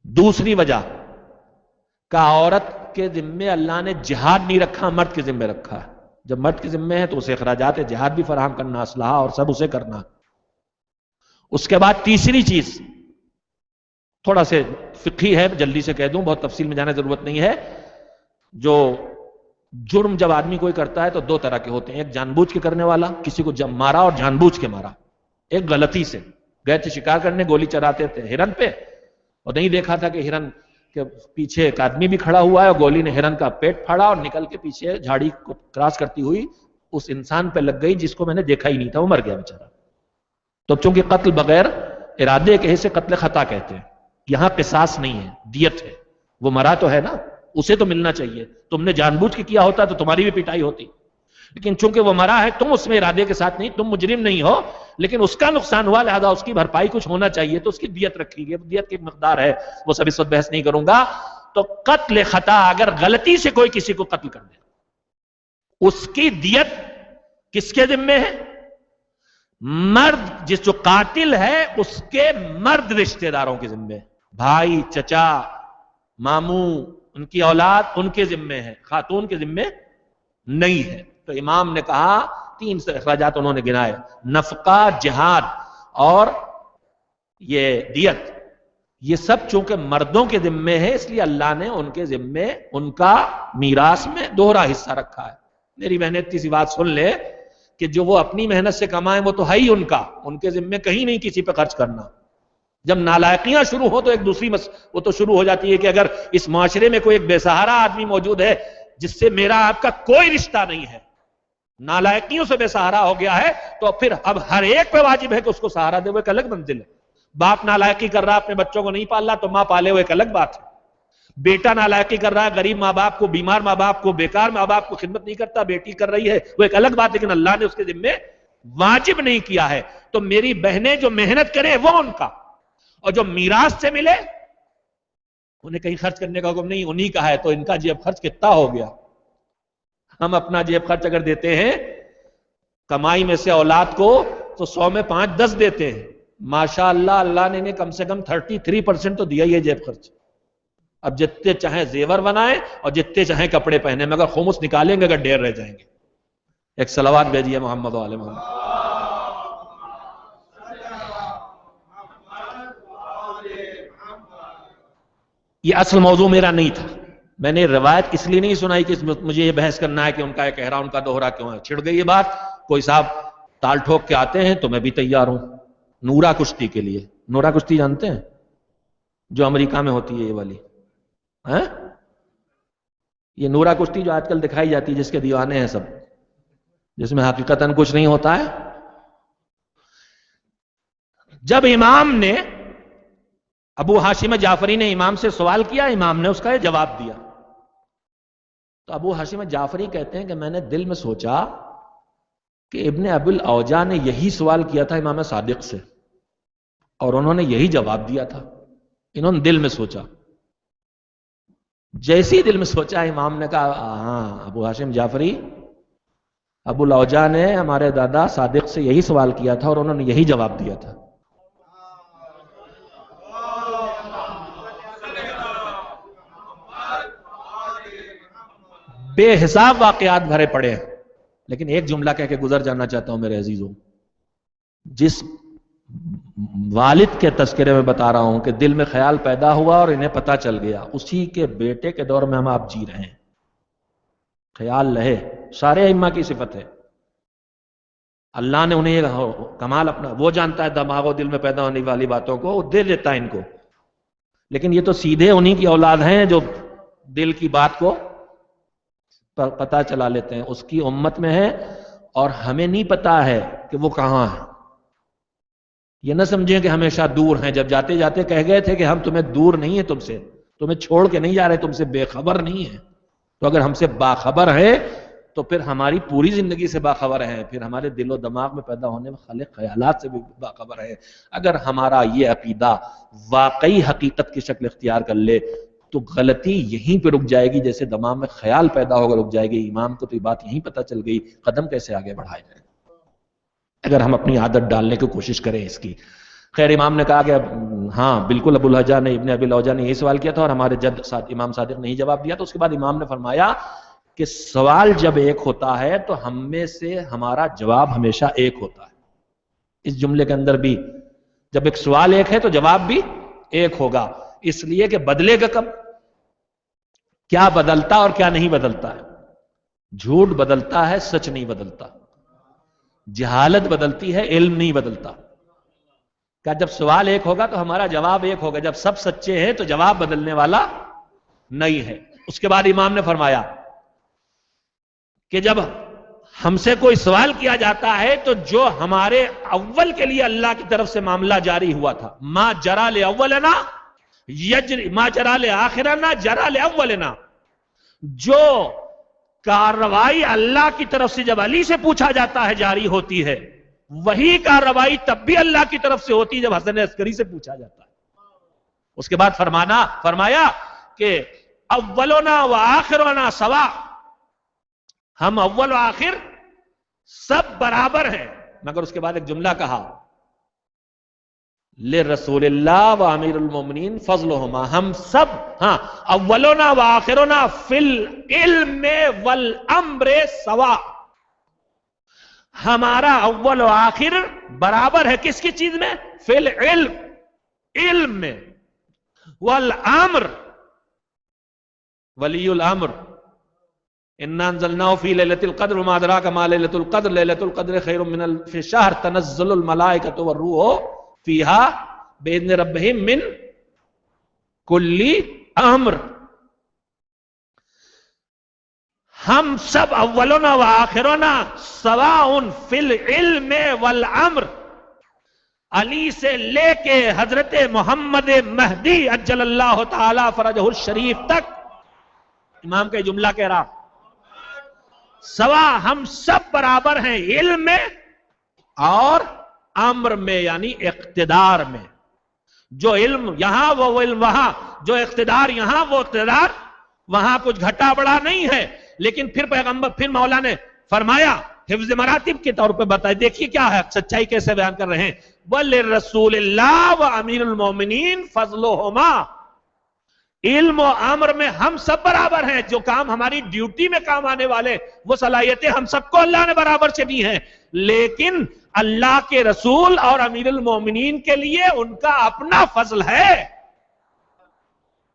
دوسری وجہ کہ عورت کے ذمہ اللہ نے جہاد نہیں رکھا، مرد کے ذمہ رکھا. جب مرد کے ذمہ ہے تو اسے اخراجات جہاد بھی فراہم کرنا، اسلحہ اور سب اسے کرنا. اس کے بعد تیسری چیز تھوڑا سے فقہی ہے، جلدی سے کہہ دوں، بہت تفصیل میں جانے ضرورت نہیں ہے. جو جرم جب آدمی کوئی کرتا ہے تو 2 طرح کے ہوتے ہیں، ایک جان بوجھ کے کرنے والا، کسی کو جب مارا اور جان بوجھ کے مارا. ایک غلطی سے گئے تھے شکار کرنے، گولی چلاتے تھے ہرن پہ اور نہیں دیکھا تھا کہ ہرن کے پیچھے ایک آدمی بھی کھڑا ہوا ہے، اور گولی نے ہرن کا پیٹ پھاڑا اور نکل کے پیچھے جھاڑی کو کراس کرتی ہوئی اس انسان پہ لگ گئی جس کو میں نے دیکھا ہی نہیں تھا، وہ مر گیا بیچارہ. تو چونکہ قتل بغیر ارادے کے سے قتل خطا کہتے ہیں، یہاں قصاص نہیں ہے، دیت ہے. وہ مرا تو ہے نا، اسے تو ملنا چاہیے. تم نے جان بوجھ کے کیا ہوتا تو تمہاری بھی پٹائی ہوتی، لیکن چونکہ وہ مرا ہے، تم اس میں ارادے کے ساتھ نہیں، تم مجرم نہیں ہو، لیکن اس کا نقصان ہوا، لہذا اس کی بھرپائی کچھ ہونا چاہیے، تو اس کی دیت رکھی گئی. دیت کی ایک مقدار ہے، وہ سب اس وقت بحث نہیں کروں گا. تو قتل خطا، اگر غلطی سے کوئی کسی کو قتل کر دے، اس کی دیت کس کے ذمے ہے؟ مرد، جس جو قاتل ہے اس کے مرد رشتہ داروں کے ذمے، بھائی، چچا، ماموں، ان کی اولاد ان کے ذمے ہے، خاتون کے ذمے نہیں ہے۔ تو امام نے کہا 3 اخراجات انہوں نے گنائے، نفقہ، جہاد اور یہ دیت، یہ سب چونکہ مردوں کے ذمے ہے، اس لیے اللہ نے ان کے ذمے ان کا میراث میں دوہرا حصہ رکھا ہے۔ میری بہن اتنی سی بات سن لے کہ جو وہ اپنی محنت سے کمائیں وہ تو ہے ہی ان کا، ان کے ذمے کہیں نہیں کسی پہ خرچ کرنا۔ جب نالائقیاں شروع ہو تو ایک دوسری وہ تو شروع ہو جاتی ہے کہ اگر اس معاشرے میں کوئی ایک بے سہارا آدمی موجود ہے جس سے میرا آپ کا کوئی رشتہ نہیں ہے، نالائقیوں سے بے سہارا ہو گیا ہے، تو پھر اب ہر ایک پہ واجب ہے کہ اس کو سہارا دے، وہ ایک الگ منزل ہے۔ باپ نالائقی کر رہا ہے، اپنے بچوں کو نہیں پال رہا، تو ماں پالے، وہ ایک الگ بات ہے۔ بیٹا نالائقی کر رہا ہے، غریب ماں باپ کو، بیمار ماں باپ کو، بیکار ماں باپ کو خدمت نہیں کرتا، بیٹی کر رہی ہے، وہ ایک الگ بات، لیکن اللہ نے اس کے ذمے واجب نہیں کیا ہے۔ تو میری بہنیں جو محنت کریں وہ ان کا، اور جو میراث سے ملے انہیں کہیں خرچ کرنے کا حکم نہیں، انہی کا ہے۔ تو ان کا جیب خرچ کتنا ہو گیا؟ ہم اپنا جیب خرچ اگر دیتے ہیں کمائی میں سے اولاد کو تو 100 میں 5-10 دیتے ہیں، ماشاءاللہ اللہ نے انہیں کم سے کم 33% تو دیا ہی ہے جیب خرچ۔ اب جتنے چاہیں زیور بنائیں اور جتنے چاہیں کپڑے پہنے، مگر خمس نکالیں گے اگر ڈھیر رہ جائیں گے۔ ایک صلوات بھیجیے محمد و آل محمد۔ یہ اصل موضوع میرا نہیں تھا، میں نے روایت اس لیے نہیں سنائی کہ مجھے یہ بحث کرنا ہے کہ ان کا یہ کہرا ان کا دوہرا کیوں ہے۔ چھڑ گئی یہ بات، کوئی صاحب تال ٹھوک کے آتے ہیں تو میں بھی تیار ہوں نورا کشتی کے لیے۔ نورا کشتی جانتے ہیں؟ جو امریکہ میں ہوتی ہے یہ والی، یہ نورا کشتی جو آج کل دکھائی جاتی ہے، جس کے دیوانے ہیں سب، جس میں حقیقتاً کچھ نہیں ہوتا ہے۔ جب امام نے، ابو ہاشم جعفری نے امام سے سوال کیا، امام نے اس کا یہ جواب دیا، تو ابو ہاشم جعفری کہتے ہیں کہ میں نے دل میں سوچا کہ ابن ابی الاوجاع نے یہی سوال کیا تھا امام صادق سے اور انہوں نے یہی جواب دیا تھا۔ انہوں نے دل میں سوچا، جیسی دل میں سوچا امام نے کہا ہاں ابو ہاشم جعفری، ابو الاوجاع نے ہمارے دادا صادق سے یہی سوال کیا تھا اور انہوں نے یہی جواب دیا تھا۔ بے حساب واقعات بھرے پڑے ہیں، لیکن ایک جملہ کہہ کے گزر جانا چاہتا ہوں میرے عزیزوں، جس والد کے تذکرے میں بتا رہا ہوں کہ دل میں خیال پیدا ہوا اور انہیں پتا چل گیا، اسی کے بیٹے کے دور میں ہم آپ جی رہے ہیں۔ خیال رہے، سارے ائمہ کی صفت ہے، اللہ نے انہیں کمال اپنا، وہ جانتا ہے دماغ و دل میں پیدا ہونے والی باتوں کو، وہ دے دیتا ہے ان کو، لیکن یہ تو سیدھے انہی کی اولاد ہیں جو دل کی بات کو پتا چلا لیتے ہیں۔ اس کی امت میں ہے اور ہمیں نہیں پتا ہے کہ وہ کہاں ہے۔ یہ نہ سمجھیں کہ ہمیشہ دور ہیں، جب جاتے جاتے کہہ گئے تھے کہ ہم تمہیں دور نہیں ہیں، تمہیں چھوڑ کے نہیں جا رہے، تم سے بے خبر نہیں ہیں۔ تو اگر ہم سے باخبر ہے تو پھر ہماری پوری زندگی سے باخبر ہے، پھر ہمارے دل و دماغ میں پیدا ہونے والے خیالات سے بھی باخبر ہے۔ اگر ہمارا یہ عقیدہ واقعی حقیقت کی شکل اختیار کر لے تو غلطی یہیں پہ رک جائے گی، جیسے دماغ میں خیال پیدا ہوگا رک جائے گی۔ امام کو تو یہ بات یہیں پتہ چل گئی، قدم کیسے آگے بڑھائے جائیں اگر ہم اپنی عادت ڈالنے کی کوشش کریں اس کی۔ خیر، امام نے کہا کہ ہاں بالکل ابو الاوجاع نے، ابن ابی الاوجاع نے یہی سوال کیا تھا اور ہمارے جد امام صادق نے یہی جواب دیا۔ تو اس کے بعد امام نے فرمایا کہ سوال جب ایک ہوتا ہے تو ہم میں سے ہمارا جواب ہمیشہ ایک ہوتا ہے۔ اس جملے کے اندر بھی جب ایک سوال ایک ہے تو جواب بھی ایک ہوگا، اس لیے کہ بدلے گا کب؟ کیا بدلتا اور کیا نہیں بدلتا ہے؟ جھوٹ بدلتا ہے، سچ نہیں بدلتا۔ جہالت بدلتی ہے، علم نہیں بدلتا۔ کیا جب سوال ایک ہوگا تو ہمارا جواب ایک ہوگا، جب سب سچے ہیں تو جواب بدلنے والا نہیں ہے۔ اس کے بعد امام نے فرمایا کہ جب ہم سے کوئی سوال کیا جاتا ہے تو جو ہمارے اول کے لیے اللہ کی طرف سے معاملہ جاری ہوا تھا، ما جرا لأولنا یجری ما جرا لآخرنا جرا لأولنا، جو کارروائی اللہ کی طرف سے جب علی سے پوچھا جاتا ہے جاری ہوتی ہے، وہی کارروائی تب بھی اللہ کی طرف سے ہوتی ہے جب حسن عسکری سے پوچھا جاتا ہے۔ اس کے بعد فرمایا کہ اولنا و آخرنا سوا، ہم اول و آخر سب برابر ہیں، مگر اس کے بعد ایک جملہ کہا لرسول اللہ و امیر المومنین فضلہما، ہم سب ہاں اولنا و آخرنا فی العلم والامر سوا، ہمارا اول و آخر برابر ہے کس کی چیز میں؟ فی العلم، علم میں، والامر، ولی الامر، انا انزلناه فی لیلۃ القدر وما ادراک ما لیلۃ القدر لیلۃ القدر خیر من الف شہر تنزل الملائکۃ والروح فیہا باذن ربہم من کل امر، ہم سب اولنا و آخرنا سواء فی العلم والامر، علی سے لے کے حضرت محمد مہدی عجل اللہ تعالی فرجہ الشریف تک، امام کا جملہ کہہ رہا سوا، ہم سب برابر ہیں علم میں اور امر میں، یعنی اقتدار میں، جو علم یہاں وہ علم وہاں، جو اقتدار یہاں وہ اقتدار وہاں، کچھ گھٹا بڑا نہیں ہے، لیکن پھر مولا نے فرمایا حفظ مراتب کے طور پہ بتائے، دیکھیے کیا ہے سچائی کیسے بیان کر رہے ہیں، وَلِلرَّسُولِ اللَّهِ وَأَمِيرُ الْمُؤْمِنِينَ فَضْلُهُمَا، علم و امر میں ہم سب برابر ہیں، جو کام ہماری ڈیوٹی میں کام آنے والے وہ صلاحیتیں ہم سب کو اللہ نے برابر سے دی ہیں، لیکن اللہ کے رسول اور امیر المومنین کے لیے ان کا اپنا فضل ہے۔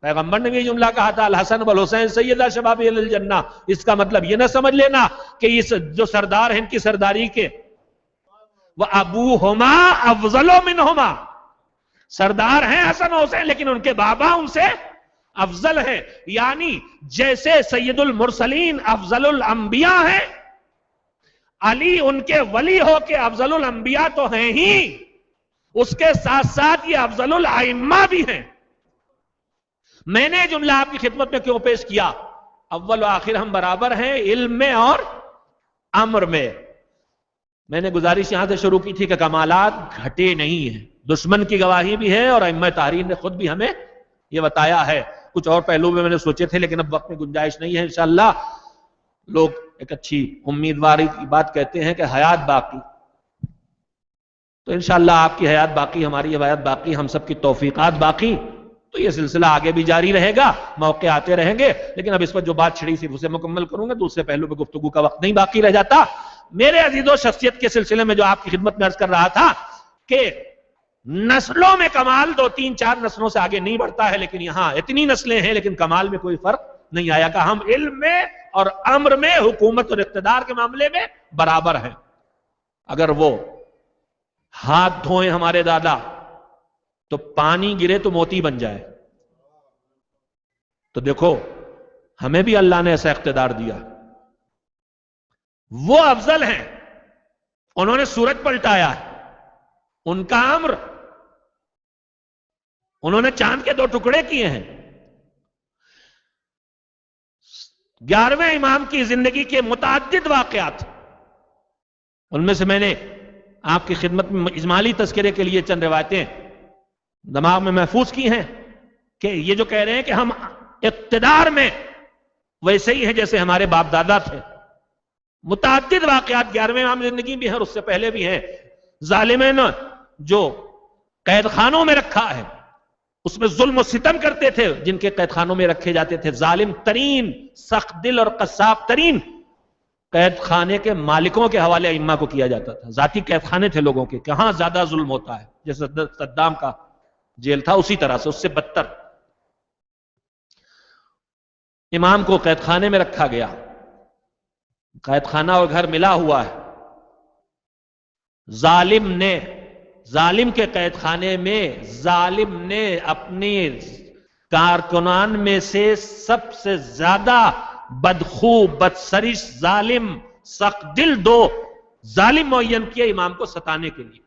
پیغمبر نے بھی یہ جملہ کہا تھا الحسن والحسین سیدہ شباب اہل الجنہ، اس کا مطلب یہ نہ سمجھ لینا کہ یہ جو سردار ہیں ان کی سرداری کے وَأَبُوهُمَا أَفْضَلُ مِنْهُمَا، سردار ہیں حسن و حسین لیکن ان کے بابا ان سے افضل ہے، یعنی جیسے سید المرسلین افضل الانبیاء ہیں، علی ان کے ولی ہو کے افضل الانبیاء تو ہیں ہی، اس کے ساتھ ساتھ یہ افضل الائمہ بھی ہیں۔ میں نے جملہ آپ کی خدمت میں کیوں پیش کیا؟ اول و آخر ہم برابر ہیں علم میں اور امر میں۔ میں نے گزارش یہاں سے شروع کی تھی کہ کمالات گھٹے نہیں ہیں، دشمن کی گواہی بھی ہے اور ائمہ تحریر نے خود بھی ہمیں یہ بتایا ہے۔ کچھ اور پہلو میں نے سوچے تھے لیکن اب وقت میں گنجائش نہیں ہے، انشاءاللہ لوگ ایک اچھی امیدواری کی بات کہتے ہیں کہ حیات باقی، تو انشاءاللہ آپ کی حیات باقی، ہماری حیات باقی، ہم سب کی توفیقات باقی، تو یہ سلسلہ آگے بھی جاری رہے گا، موقع آتے رہیں گے، لیکن اب اس پر جو بات چھڑی صرف اسے مکمل کروں گا، دوسرے پہلو پہ گفتگو کا وقت نہیں باقی رہ جاتا۔ میرے عزیزو، شخصیت کے سلسلے میں جو آپ کی خدمت میں عرض کر رہا تھا کہ نسلوں میں کمال 2-3-4 نسلوں سے آگے نہیں بڑھتا ہے، لیکن یہاں اتنی نسلیں ہیں لیکن کمال میں کوئی فرق نہیں آیا، کہ ہم علم میں اور امر میں، حکومت اور اقتدار کے معاملے میں برابر ہیں۔ اگر وہ ہاتھ دھوئیں ہمارے دادا تو پانی گرے تو موتی بن جائے، تو دیکھو ہمیں بھی اللہ نے ایسا اقتدار دیا، وہ افضل ہیں، انہوں نے سورج پلٹایا ہے، ان کا امر، انہوں نے چاند کے 2 ٹکڑے کیے ہیں۔ 11ویں امام کی زندگی کے متعدد واقعات، ان میں سے میں نے آپ کی خدمت میں اجمالی تذکرے کے لیے چند روایتیں دماغ میں محفوظ کی ہیں کہ یہ جو کہہ رہے ہیں کہ ہم اقتدار میں ویسے ہی ہیں جیسے ہمارے باپ دادا تھے، متعدد واقعات 11ویں امام زندگی بھی ہیں اور اس سے پہلے بھی ہیں۔ ظالمین جو قید خانوں میں رکھا ہے، اس میں ظلم و ستم کرتے تھے، جن کے قید خانوں میں رکھے جاتے تھے، ظالم ترین، سخت دل اور قصاب ترین قید خانے کے مالکوں کے حوالے ائمہ کو کیا جاتا تھا۔ ذاتی قید خانے تھے لوگوں کے، کہاں زیادہ ظلم ہوتا ہے، جیسے صدام کا جیل تھا اسی طرح سے، اس سے بدتر۔ امام کو قید خانے میں رکھا گیا، قید خانہ اور گھر ملا ہوا ہے۔ ظالم کے قید خانے میں ظالم نے اپنے کارکنان میں سے سب سے زیادہ بدخو، بدسرش، ظالم، سخت دل 2 ظالم معین کیے امام کو ستانے کے لیے،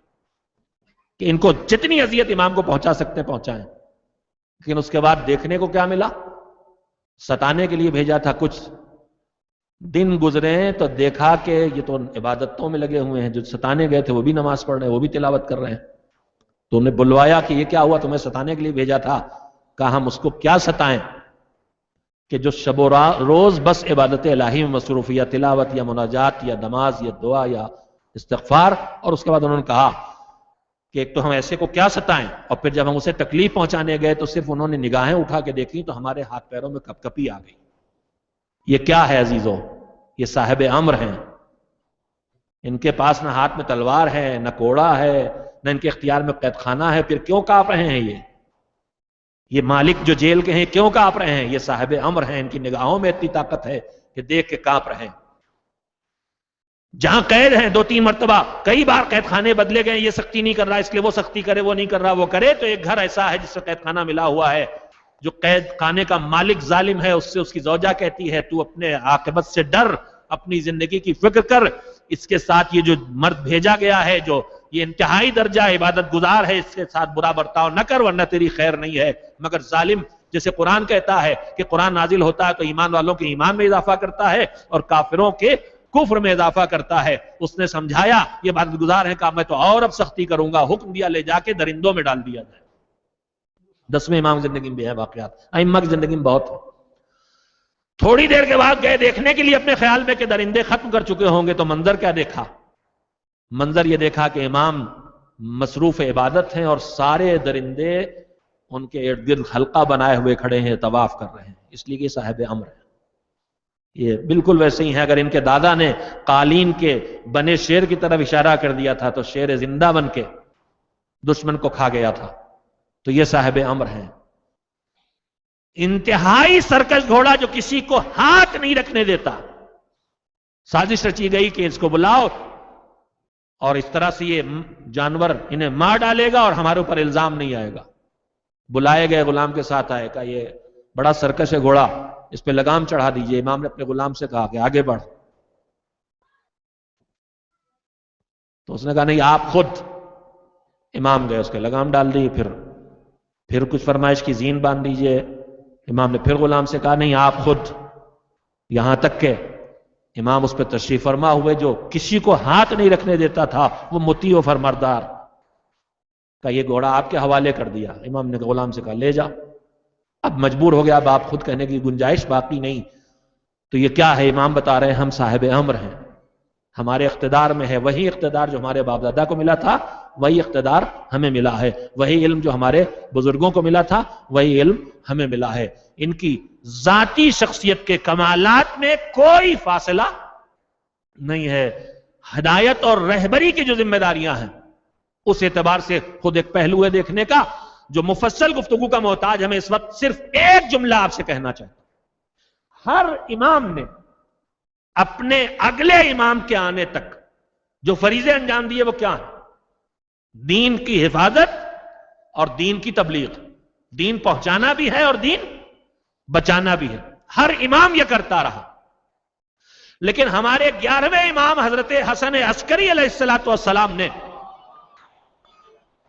کہ ان کو جتنی اذیت امام کو پہنچا سکتے پہنچائیں۔ لیکن اس کے بعد دیکھنے کو کیا ملا؟ ستانے کے لیے بھیجا تھا، کچھ دن گزرے تو دیکھا کہ یہ تو عبادتوں میں لگے ہوئے ہیں، جو ستانے گئے تھے وہ بھی نماز پڑھ رہے ہیں، وہ بھی تلاوت کر رہے ہیں۔ تو انہیں بلوایا کہ یہ کیا ہوا، تمہیں ستانے کے لیے بھیجا تھا، کہا ہم اس کو کیا ستائیں؟ کہ جو شب و روز بس عبادت الہی میں مصروف یا تلاوت یا مناجات یا نماز یا دعا یا استغفار، اور اس کے بعد انہوں نے کہا کہ ایک تو ہم ایسے کو کیا ستائیں، اور پھر جب ہم اسے تکلیف پہنچانے گئے تو صرف انہوں نے نگاہیں اٹھا کے دیکھی تو ہمارے ہاتھ پیروں میں کپ کپی آ گئی۔ یہ کیا ہے عزیزوں؟ یہ صاحب امر ہیں، ان کے پاس نہ ہاتھ میں تلوار ہے، نہ کوڑا ہے، نہ ان کے اختیار میں قید خانہ ہے، پھر کیوں کانپ رہے ہیں؟ یہ مالک جو جیل کے ہیں کیوں کانپ رہے ہیں؟ یہ صاحب امر ہیں، ان کی نگاہوں میں اتنی طاقت ہے کہ دیکھ کے کانپ رہے ہیں۔ جہاں قید ہیں 2-3 مرتبہ کئی بار قید خانے بدلے گئے، یہ سختی نہیں کر رہا اس لیے وہ سختی کرے، وہ نہیں کر رہا وہ کرے، تو ایک گھر ایسا ہے جس سے قید خانہ ملا ہوا ہے، جو قید خانے کا مالک ظالم ہے، اس سے اس کی زوجہ کہتی ہے تو اپنے عاقبت سے ڈر، اپنی زندگی کی فکر کر، اس کے ساتھ یہ جو مرد بھیجا گیا ہے جو یہ انتہائی درجہ عبادت گزار ہے، اس کے ساتھ برا برتاؤ نہ کر ورنہ تیری خیر نہیں ہے۔ مگر ظالم، جیسے قرآن کہتا ہے کہ قرآن نازل ہوتا ہے تو ایمان والوں کے ایمان میں اضافہ کرتا ہے اور کافروں کے کفر میں اضافہ کرتا ہے، اس نے سمجھایا یہ عبادت گزار ہے، کہا میں تو اور اب سختی کروں گا، حکم دیا لے جا کے درندوں میں ڈال دیا جائے۔ 10ویں امام کی زندگی میں بھی ہے واقعات، ائمہ کی زندگی میں بہت ہے۔ تھوڑی دیر کے بعد گئے دیکھنے کے لیے اپنے خیال میں کہ درندے ختم کر چکے ہوں گے، تو منظر کیا دیکھا؟ منظر یہ دیکھا کہ امام مصروف عبادت ہیں اور سارے درندے ان کے ارد گرد حلقہ بنائے ہوئے کھڑے ہیں، طواف کر رہے ہیں، اس لیے کہ صاحب امر ہے۔ یہ بالکل ویسے ہی ہے، اگر ان کے دادا نے قالین کے بنے شیر کی طرف اشارہ کر دیا تھا تو شیر زندہ بن کے دشمن کو کھا گیا تھا، تو یہ صاحب امر ہیں۔ انتہائی سرکش گھوڑا جو کسی کو ہاتھ نہیں رکھنے دیتا، سازش رچی گئی کہ اس کو بلاؤ اور اس طرح سے یہ جانور انہیں مار ڈالے گا اور ہمارے اوپر الزام نہیں آئے گا۔ بلائے گئے غلام کے ساتھ آئے، کہا یہ بڑا سرکش ہے گھوڑا، اس پہ لگام چڑھا دیجئے۔ امام نے اپنے غلام سے کہا کہ آگے بڑھ، تو اس نے کہا نہیں آپ خود۔ امام گئے، اس کے لگام ڈال دی، پھر کچھ فرمائش کی، زین باندھ دیجئے۔ امام نے پھر غلام سے کہا نہیں آپ خود، یہاں تک کہ امام اس پہ تشریف فرما ہوئے، جو کسی کو ہاتھ نہیں رکھنے دیتا تھا وہ مطیع و فرماردار، کہ یہ گھوڑا آپ کے حوالے کر دیا۔ امام نے غلام سے کہا لے جا، اب مجبور ہو گیا، اب آپ خود کہنے کی گنجائش باقی نہیں۔ تو یہ کیا ہے؟ امام بتا رہے ہیں ہم صاحب امر ہیں، ہمارے اقتدار میں ہے وہی اقتدار جو ہمارے باپ دادا کو ملا تھا، وہی اقتدار ہمیں ملا ہے، وہی علم جو ہمارے بزرگوں کو ملا تھا وہی علم ہمیں ملا ہے۔ ان کی ذاتی شخصیت کے کمالات میں کوئی فاصلہ نہیں ہے۔ ہدایت اور رہبری کی جو ذمہ داریاں ہیں اس اعتبار سے خود ایک پہلو ہے دیکھنے کا، جو مفصل گفتگو کا محتاج۔ ہمیں اس وقت صرف ایک جملہ آپ سے کہنا چاہتا ہوں، ہر امام نے اپنے اگلے امام کے آنے تک جو فریضے انجام دیے وہ کیا ہیں؟ دین کی حفاظت اور دین کی تبلیغ، دین پہنچانا بھی ہے اور دین بچانا بھی ہے۔ ہر امام یہ کرتا رہا، لیکن ہمارے 11ویں امام حضرت حسن عسکری علیہ السلام نے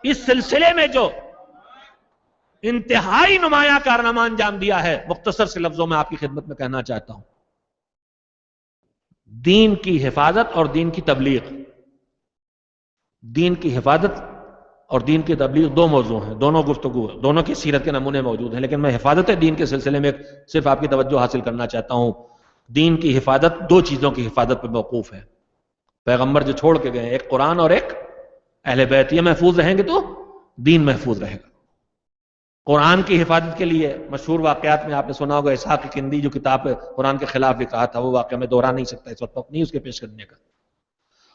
اس سلسلے میں جو انتہائی نمایاں کارنامہ انجام دیا ہے، مختصر سے لفظوں میں آپ کی خدمت میں کہنا چاہتا ہوں۔ دین کی حفاظت اور دین کی تبلیغ، دین کی حفاظت اور دین کی تبلیغ دو موضوع ہیں، دونوں گفتگو، دونوں کی سیرت کے نمونے موجود ہیں، لیکن میں حفاظت دین کے سلسلے میں صرف آپ کی توجہ حاصل کرنا چاہتا ہوں۔ دین کی حفاظت دو چیزوں کی حفاظت پر موقوف ہے، پیغمبر جو چھوڑ کے گئے، ایک قرآن اور ایک اہل بیت، یہ محفوظ رہیں گے تو دین محفوظ رہے گا۔ قرآن کی حفاظت کے لیے مشہور واقعات میں آپ نے سنا ہوگا، اسحاق کندی جو کتاب قرآن کے خلاف لکھ رہا تھا، وہ واقعہ میں دوہرا نہیں سکتا، اس وقت نہیں اس کے پیش کرنے کا۔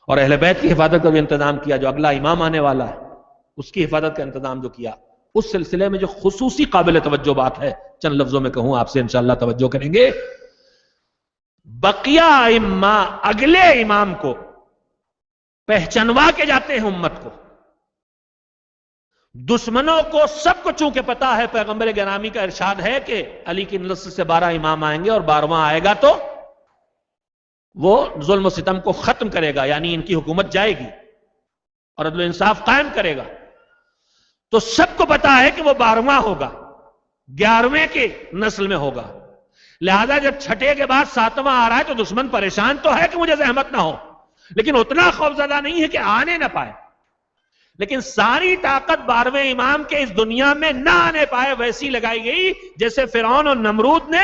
اور اہل بیت کی حفاظت کا جو انتظام کیا، جو اگلا امام آنے والا ہے اس کی حفاظت کا انتظام جو کیا، اس سلسلے میں جو خصوصی قابل توجہ بات ہے، چند لفظوں میں کہوں آپ سے، انشاءاللہ توجہ کریں گے۔ بقیہ ائمہ اگلے امام کو پہچانوا کے جاتے ہیں امت کو، دشمنوں کو سب کو چونکہ پتا ہے، پیغمبر گرامی کا ارشاد ہے کہ علی کی نسل سے 12 امام آئیں گے اور 12واں آئے گا تو وہ ظلم و ستم کو ختم کرے گا، یعنی ان کی حکومت جائے گی اور عدل و انصاف قائم کرے گا۔ تو سب کو پتا ہے کہ وہ 12واں ہوگا، 11ویں کی نسل میں ہوگا، لہذا جب چھٹے کے بعد 7واں آ رہا ہے تو دشمن پریشان تو ہے کہ مجھے زحمت نہ ہو، لیکن اتنا خوفزدہ نہیں ہے کہ آنے نہ پائے، لیکن ساری طاقت 12ویں امام کے اس دنیا میں نہ آنے پائے ویسی لگائی گئی جیسے فرعون اور نمرود نے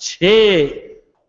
6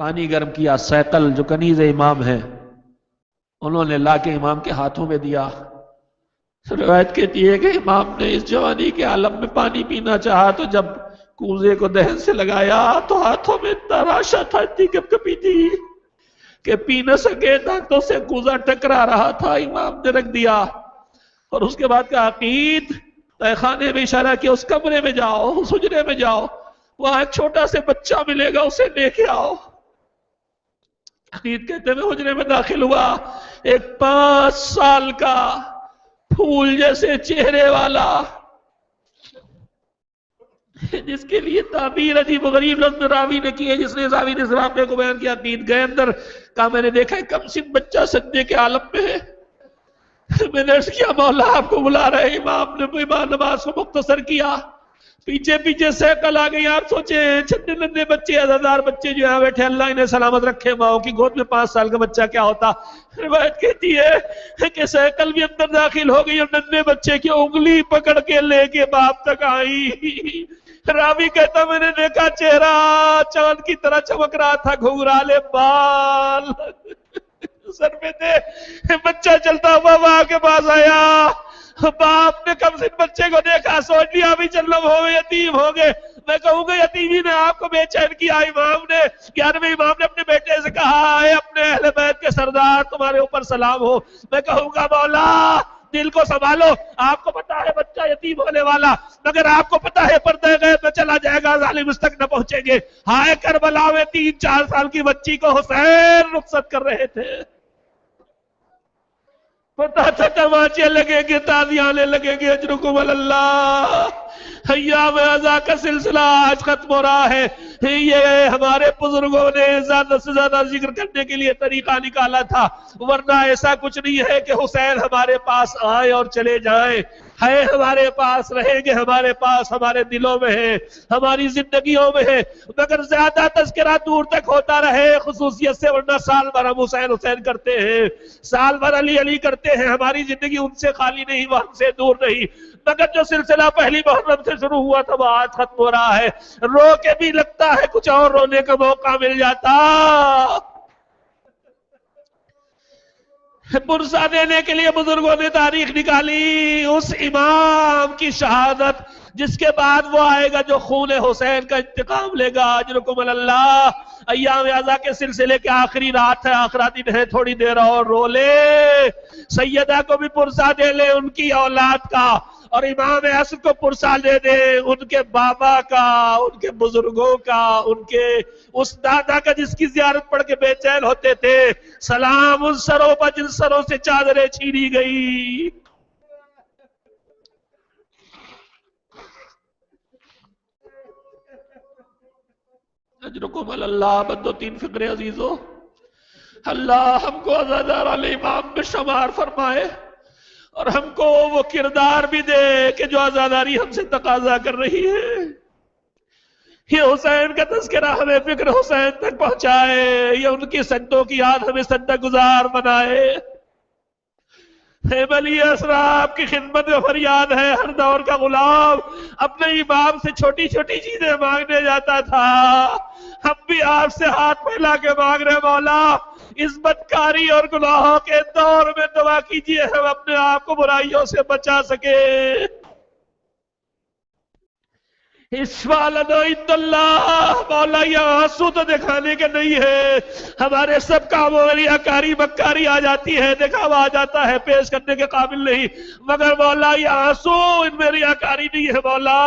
پانی گرم کیا، سیقل جو کنیز امام ہے انہوں نے لا کے امام کے ہاتھوں میں دیا۔ روایت کہتی ہے کہ امام نے اس جوانی کے عالم میں پانی پینا چاہا تو جب کوزے کو دہن سے لگایا تو ہاتھوں میں اتنا راشا تھا، اتنی کپ کپی تھی کہ پی نہ سکے، دانتوں سے کوزہ ٹکرا رہا تھا۔ امام نے رکھ دیا اور اس کے بعد کہا عقید، تہ خانے میں اشارہ کیا، اس کمرے میں جاؤ، اس حجرے میں جاؤ، وہاں ایک چھوٹا سے بچہ ملے گا، اسے لے کے آؤ۔ عقید کہتے میں حجرے میں داخل ہوا، ایک 5 سال کا پھول جیسے چہرے والا، جس کے لیے تعبیر عجیب و غریب لفظ راوی نے کی ہے، جس نے راوی نے سراپے کو بیان کیا، عقید گئے اندر، کہا میں نے دیکھا ہے کم سن بچہ سجدے کے عالم میں ہے۔ میں نے عرض کیا مولا آپ کو بلا رہے ہیں۔ امام نے نماز کو مختصر کیا، پیچھے پیچھے سیکل آ گئی۔ آپ سوچیں چھنے ننے بچے، ہزار بچے جو یہاں بیٹھے، اللہ انہیں سلامت رکھے، ماں کی گود میں 5 سال کا بچہ کیا ہوتا۔ روایت کہتی ہے کہ سیکل بھی اندر داخل ہو گئی اور ننے بچے کی انگلی پکڑ کے لے کے باپ تک آئی۔ راوی کہتا میں نے دیکھا چہرہ چاند کی طرح چمک رہا تھا، گھنگرالے بال سر میں تھے۔ بچہ چلتا ہوا ماں کے پاس آیا، باپ نے کم سن بچے کو دیکھا، سوچ لیا ابھی جنم ہو گئے، یتیم ہو گئے۔ میں کہوں گا یتیمی نے آپ کو بے چین کیا۔ امام نے 11ویں امام نے اپنے بیٹے سے کہا اے اپنے اہل بیت کے سردار تمہارے اوپر سلام ہو۔ میں کہوں گا مولا دل کو سنبھالو، آپ کو پتا ہے بچہ یتیم ہونے والا، مگر آپ کو پتا ہے پردہ غیب میں چلا جائے گا، ظالم اس تک نہ پہنچیں گے۔ ہائے کربلا میں 3-4 سال کی بچی کو حسین رخصت کر رہے تھے، پتا تھا تماچے لگیں گے، تازیانے لگیں گے، اجرکم اللہ۔ ایام ازا کا سلسلہ آج ختم ہو رہا ہے۔ یہ ہمارے بزرگوں نے زیادہ سے زیادہ ذکر کرنے کے لیے طریقہ نکالا تھا، ورنہ ایسا کچھ نہیں ہے کہ حسین ہمارے پاس آئے اور چلے جائیں، ہے ہمارے پاس، رہیں گے ہمارے پاس، ہمارے دلوں میں ہے، ہماری زندگیوں میں ہے، مگر زیادہ تذکرہ دور تک ہوتا رہے خصوصیت سے، ورنہ سال بھر ہم حسین حسین کرتے ہیں، سال بھر علی علی کرتے ہیں، ہماری زندگی ان سے خالی نہیں، وہ ہم سے دور نہیں، مگر جو سلسلہ پہلی محرم سے شروع ہوا تھا وہ آج ختم ہو رہا ہے۔ رو کے بھی لگتا ہے کچھ اور رونے کا موقع مل جاتا۔ پرسہ دینے کے لیے بزرگوں نے تاریخ نکالی، اس امام کی شہادت جس کے بعد وہ آئے گا جو خون حسین کا انتقام لے گا۔ اجرکم اللہ۔ ایام اعزا کے سلسلے کے آخری رات ہے، آخرا دن ہے، تھوڑی دیر اور رو لے، سیدہ کو بھی پرسہ دے لے ان کی اولاد کا، اور امام عصر کو پرسہ دے دے ان کے بابا کا، ان کے بزرگوں کا، ان کے اس دادا کا جس کی زیارت پڑھ کے بے چین ہوتے تھے۔ سلام ان سروں پر جن سروں سے چادریں چھینی گئی۔ اجرکم اللہ۔ بندو 3 فقرے عزیزو، اللہ ہم کو عزادار علیہ امام میں شمار فرمائے اور ہم کو وہ کردار بھی دے کہ جو عزاداری ہم سے تقاضا کر رہی ہے۔ یہ حسین کا تذکرہ ہمیں فکر حسین تک پہنچائے، یہ ان کی سجدوں کی یاد ہمیں سجدہ گزار بنائے۔ ولی اسرا آپ کی خدمت میں فریاد ہے، ہر دور کا غلام اپنے امام سے چھوٹی چھوٹی چیزیں مانگنے جاتا تھا، ہم بھی آپ سے ہاتھ پھیلا کے مانگ رہے مولا، اس بدکاری اور گناہوں کے دور میں دعا کیجئے ہم اپنے آپ کو برائیوں سے بچا سکے۔ اللہ مولا یہ آنسو تو دکھانے کے نہیں ہے، ہمارے سب کاموں میں ریاکاری مکاری آ جاتی ہے، دکھاوا آ جاتا ہے، پیش کرنے کے قابل نہیں، مگر مولا یہ آنسو ان میں ریاکاری نہیں ہے، مولا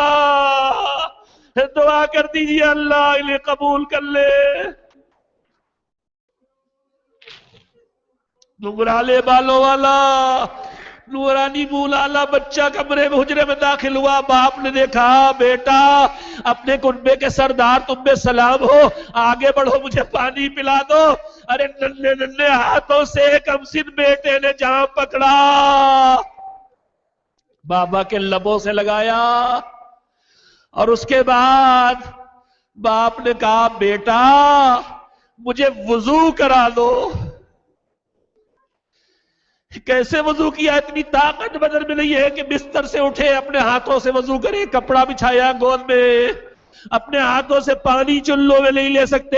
دعا کر دیجئے اللہ انہیں قبول کر لے۔ گنگرالے بالوں والا نورانی مولانا بچہ کمرے میں حجرے میں داخل ہوا، باپ نے دیکھا بیٹا اپنے کنبے کے سردار تم میں سلام ہو، آگے بڑھو مجھے پانی پلا دو۔ ارے ننھے ننھے ہاتھوں سے کمسن بیٹے نے جام پکڑا، بابا کے لبوں سے لگایا، اور اس کے بعد باپ نے کہا بیٹا مجھے وضو کرا دو۔ کیسے وضو کیا؟ اتنی طاقت بدن میں نہیں ہے کہ بستر سے اٹھے اپنے ہاتھوں سے وضو کرے، کپڑا بچھایا گود میں، اپنے ہاتھوں سے پانی چلوں میں نہیں لے سکتے،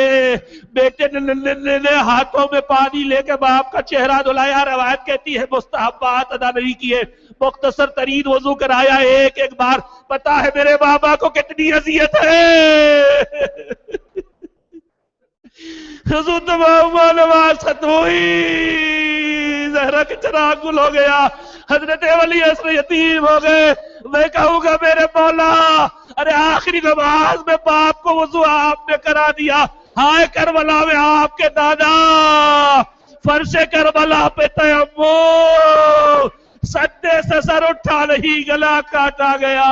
بیٹے نے ہاتھوں میں پانی لے کے باپ کا چہرہ دھلایا، روایت کہتی ہے مستحبات ادا نہیں کیے، مختصر ترین وضو کرایا ایک ایک بار، پتا ہے میرے بابا کو کتنی اذیت ہے۔ وضو تمام نماز ختم ہوئی، زہرا کے چراغ گل ہو گیا، حضرت ولی عصر یتیم ہو گئے۔ میں کہوں گا میرے مولا، ارے آخری نماز میں باپ کو وضو آپ نے کرا دیا، ہائے کربلا میں آپ کے دادا، فرش کربلا پہ تیمم، سجدے سے سر اٹھا نہیں گلا کاٹا گیا،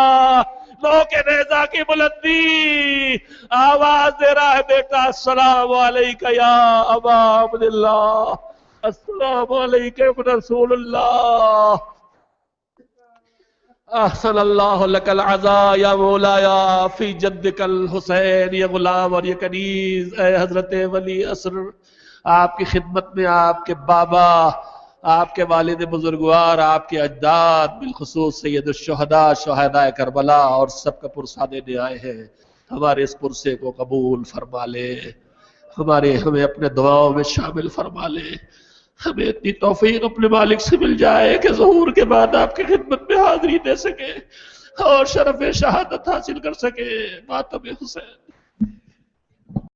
لو کے نیزہ کی بلندی، آواز دے رہا ہے بیٹا السلام علیکہ یا ابا عبداللہ، السلام علیکہ ابن رسول اللہ، احسن اللہ لک العزا یا مولایا فی جدک الحسین۔ یہ غلام اور یہ کنیز اے حضرت ولی عصر، آپ کی خدمت میں آپ کے بابا، آپ کے والد بزرگوار، آپ کے اجداد، بالخصوص سید الشہداء شہداء کربلا اور سب کا پرسہ دینے آئے ہیں۔ ہمارے اس پرسے کو قبول فرما لے، ہمیں اپنے دعاؤں میں شامل فرما لے، ہمیں اتنی توفیق اپنے مالک سے مل جائے کہ ظہور کے بعد آپ کی خدمت میں حاضری دے سکے اور شرف شہادت حاصل کر سکے۔ ماتم حسین۔